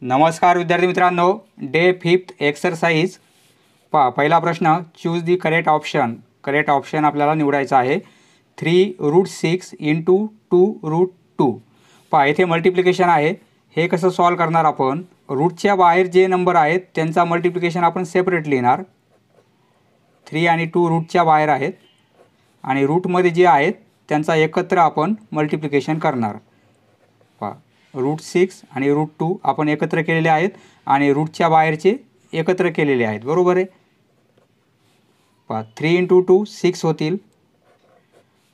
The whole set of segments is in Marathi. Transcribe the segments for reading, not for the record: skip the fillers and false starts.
नमस्कार विद्यार्थी मित्रांनो, डे 5 एक्सरसाइज पहिला प्रश्न, choose the correct option. Correct option आपल्याला निवडायचा आहे. 3√6 इंटू 2√2. येथे मल्टिप्लिकेशन आहे. हे कसं सॉल्व करणार आपण? रूटच्या बाहेर जे नंबर आहेत त्यांचा मल्टिप्लिकेशन आपण सेपरेट लिहिणार. 3 आणि 2 रूटच्या बाहेर आहेत आणि रूटमध्ये जे आहेत त्यांचा एकत्र आपण मल्टिप्लिकेशन करणार. √6 आणि √2 आपण एकत्र केलेले आहेत आणि रूटच्या बाहेरचे एकत्र केलेले आहेत. बरोबर आहे. 3 × 2 6 होतील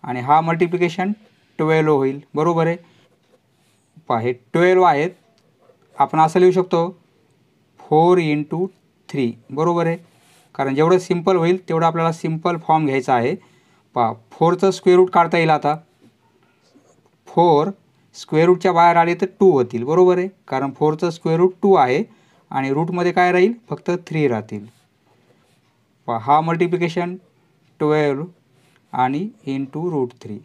आणि हा मल्टिप्लिकेशन 12 होईल. बरोबर आहे. हे 12 आहेत. आपण असं लिहू शकतो 4 × 3. बरोबर आहे. कारण जेवढं सिंपल होईल तेवढं आपल्याला सिंपल फॉर्म घ्यायचा आहे. 4चं स्क्वेअर रूट काढता येईल. आता 4 स्क्वेअर रूटच्या बाहेर आले तर 2 होतील. बरोबर आहे. कारण 4चं स्क्वेअर रूट 2 आहे आणि रूटमध्ये काय राहील? फक्त 3 राहतील. हा मल्टिप्लिकेशन 12 आणि into √3.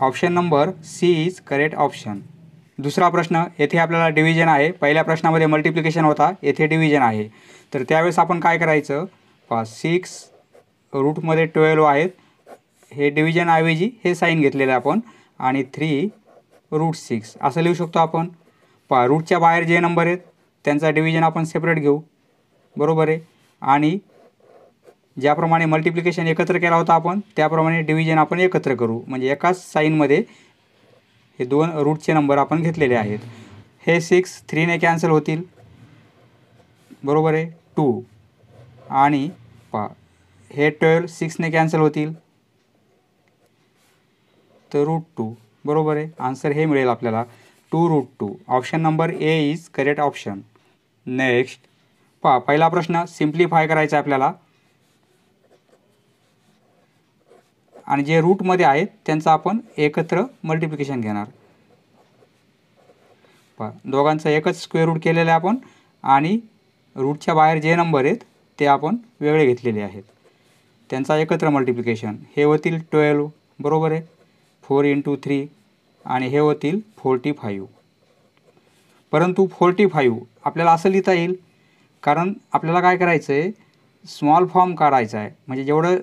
Option number C is correct option. दुसरा प्रश्न, येथे आपल्याला डिव्हिजन आहे. पहिल्या प्रश्नामध्ये मल्टिप्लिकेशन होता, येथे डिव्हिजन आहे. तर त्यावेळेस आपण काय करायचं? 6 रूटमध्ये 12 आहेत. हे डिव्हिजन ऐवजी हे साईन घेतलेलं आहे आपण आणि 3√6 असं लिहू शकतो आपण. रूटच्या बाहेर जे नंबर आहेत त्यांचा डिव्हिजन आपण सेपरेट घेऊ. बरोबर आहे. आणि ज्याप्रमाणे मल्टिप्लिकेशन एकत्र केला होता आपण त्याप्रमाणे डिव्हिजन आपण एकत्र करू. म्हणजे एकाच साईनमध्ये हे दोन रूटचे नंबर आपण घेतलेले आहेत. हे 6 3ने कॅन्सल होतील. बरोबर आहे. 2 आणि हे 12 6ने कॅन्सल होतील तर √2. बरोबर आहे. आन्सर हे मिळेल आपल्याला 2√2. Option number A is correct option. Next पहिला प्रश्न सिम्प्लिफाय करायचा आपल्याला आणि जे रूटमध्ये आहेत त्यांचा आपण एकत्र मल्टिप्लिकेशन घेणार. दोघांचा एकच स्क्वेअर रूट केलेलं आहे आपण आणि रूटच्या बाहेर जे नंबर आहेत ते आपण वेगळे घेतलेले आहेत. त्यांचा एकत्र मल्टिप्लिकेशन हे होतील 12. बरोबर आहे. 4 × 3 आणि हे होतील 45. परंतु 45 आपल्याला असं लिहिता येईल कारण आपल्याला काय करायचं आहे? स्मॉल फॉर्म काढायचा आहे. म्हणजे जेवढं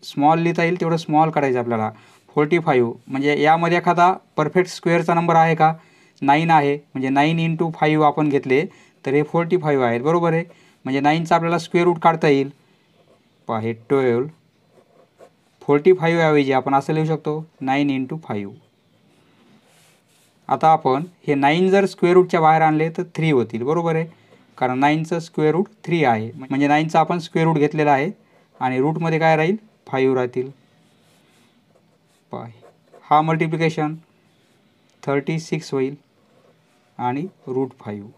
स्मॉल लिहिता येईल तेवढं स्मॉल काढायचं आपल्याला. 45 म्हणजे यामध्ये एखादा परफेक्ट स्क्वेअरचा नंबर आहे का? 9 आहे. म्हणजे 9 × 5 आपण घेतले तर हे 45 आहेत. बरोबर आहे. म्हणजे 9चा आपल्याला स्क्वेअर रूट काढता येईल. हे 12. 45 ऐवजी आपण असं लिहू शकतो 9 × 5. आता आपण हे 9 जर स्क्वेअर रूटच्या बाहेर आणले तर 3 होतील. बरोबर आहे. कारण 9चं स्क्वेअर रूट 3 आहे. म्हणजे 9चा आपण स्क्वेअर रूट घेतलेला आहे आणि रूटमध्ये काय राहील? 5 राहतील. हा मल्टिप्लिकेशन 36 होईल आणि √5.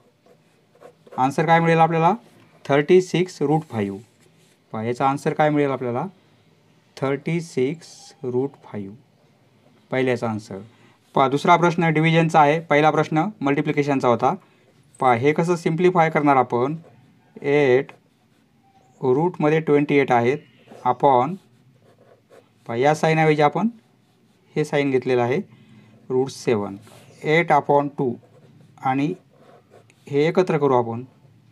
आन्सर काय मिळेल आपल्याला? 36√5. याचा आन्सर काय मिळेल आपल्याला? 36√5. पहिल्याचा आन्सर. दुसरा प्रश्न डिव्हिजनचा आहे. पहिला प्रश्न मल्टिप्लिकेशनचा होता. हे कसं सिम्प्लिफाय करणार आपण? 8 रूटमध्ये 28 आहेत अपॉन या साईनऐवजी आपण हे साईन घेतलेलं आहे √7. 8/2 आणि हे एकत्र करू आपण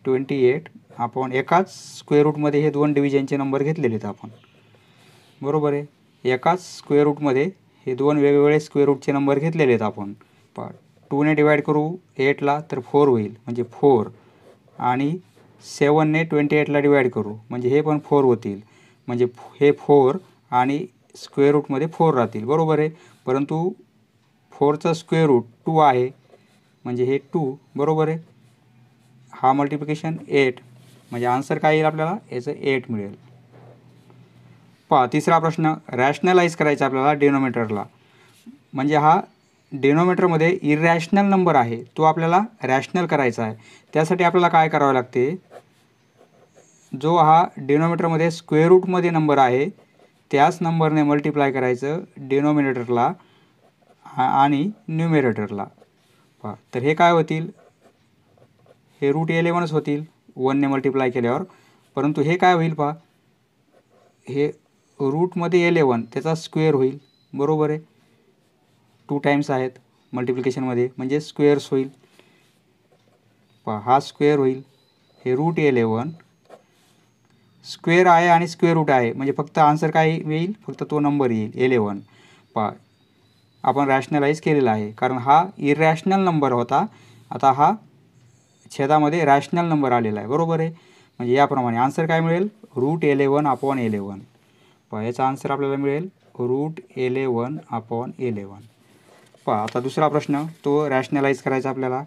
28 अपॉन एकाच स्क्वेअर रूटमध्ये हे दोन डिव्हिजनचे नंबर घेतलेले आहेत आपण. बरोबर आहे. एकाच स्क्वेअर रूटमध्ये हे दोन वेगवेगळे स्क्वेअर रूटचे नंबर घेतलेले आहेत आपण. 2ने डिवाईड करू 8ला तर 4 होईल म्हणजे 4 आणि 7ने 28ला डिवाईड करू म्हणजे हे पण 4 होतील. म्हणजे हे 4 आणि स्क्वेअर रूटमध्ये 4 राहतील. बरोबर आहे. परंतु 4चं स्क्वेअर रूट 2 आहे म्हणजे हे 2. बरोबर आहे. हा मल्टिप्लिकेशन 8 म्हणजे आन्सर काय येईल आपल्याला? याचं 8 मिळेल. तिसरा प्रश्न रॅशनलाइज करायचा आपल्याला डिनोमिनेटरला. म्हणजे हा डिनोमिनेटरमध्ये इरॅशनल नंबर आहे तो आपल्याला रॅशनल करायचा आहे. त्यासाठी आपल्याला काय करावं लागते? जो हा डिनोमिनेटरमध्ये स्क्वेअर रूटमध्ये नंबर आहे त्याच नंबरने मल्टिप्लाय करायचं डिनोमिनेटरला आणि न्यूमरेटरला. तर हे काय होतील? हे √11च होतील 1ने मल्टिप्लाय केल्यावर. परंतु हे काय होईल? हे रूटमध्ये 11 त्याचा स्क्वेअर होईल. बरोबर आहे. 2 टाइम्स आहेत मल्टिप्लिकेशनमध्ये, म्हणजे स्क्वेअर्स होईल. पहा हा स्क्वेअर होईल, हे रूट 11 स्क्वेअर आहे आणि स्क्वेअर रूट आहे, म्हणजे फक्त आन्सर काय येईल, फक्त तो नंबर येईल 11. पहा आपण रॅशनलाइज केलेला आहे, कारण हा इरॅशनल नंबर होता, आता हा छेदामध्ये रॅशनल नंबर आलेला आहे. बरोबर आहे. म्हणजे याप्रमाणे आन्सर काय मिळेल, रूट 11/11. पहा याचा आन्सर आपल्याला मिळेल रूट 11/11. पहा आता दुसरा प्रश्न, तो रॅशनलाइज करायचा आपल्याला.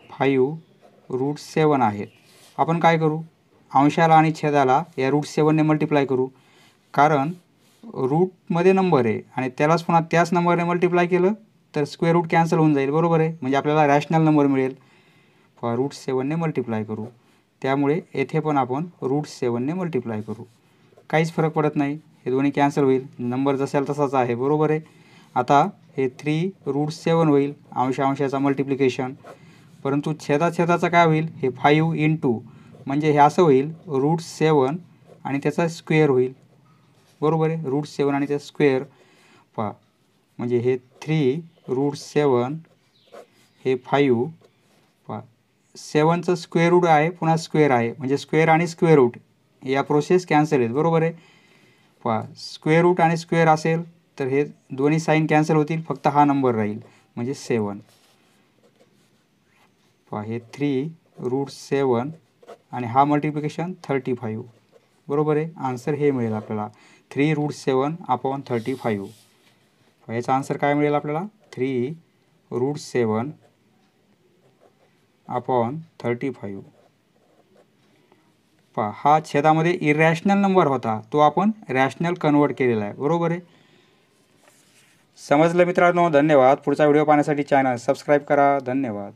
5√7 आहेत. आपण काय करू, अंशाला आणि छेदाला या √7ने मल्टिप्लाय करू, कारण रूटमध्ये नंबर आहे आणि त्यालाच पुन्हा त्याच नंबरने मल्टिप्लाय केलं तर स्क्वेअर रूट कॅन्सल होऊन जाईल. बरोबर आहे. म्हणजे आपल्याला रॅशनल नंबर मिळेल. √7ने मल्टिप्लाय करू, त्यामुळे येथे पण आपण √7ने मल्टिप्लाय करू. काहीच फरक पडत नाही, हे दोन्ही कॅन्सल होईल, नंबर जसाला तसाच आहे. बरोबर आहे. आता हे 3√7 होईल, अंशाचा मल्टिप्लिकेशन, परंतु छेदाचा काय होईल, हे 5 इंटू, म्हणजे हे असं होईल √7 आणि त्याचा स्क्वेअर होईल. बरोबर आहे. √7 आणि त्याचा स्क्वेअर. पहा म्हणजे हे 3√7 हे 5. पहा 7चं स्क्वेअर रूट आहे, पुन्हा स्क्वेअर आहे, म्हणजे स्क्वेअर आणि स्क्वेअर रूट या प्रोसेस कॅन्सल आहेत. बरोबर आहे. पहा स्क्वेअर रूट आणि स्क्वेअर असेल तर हे दोन्ही साईन कॅन्सल होतील, फक्त हा नंबर राहील, म्हणजे 7. पहा हे 3√7 आणि हा मल्टिप्लिकेशन 35. बरोबर आहे. आन्सर हे मिळेल आपल्याला 3√7/35. याचा आन्सर काय मिळेल आपल्याला, 3√7/35. पहा हा छेदामध्ये इरॅशनल नंबर होता, तो आपण रॅशनल कन्वर्ट केलेला आहे. बरोबर आहे. समजलं मित्रांनो. धन्यवाद. पुढचा व्हिडिओ पाहण्यासाठी चॅनल सबस्क्राईब करा. धन्यवाद.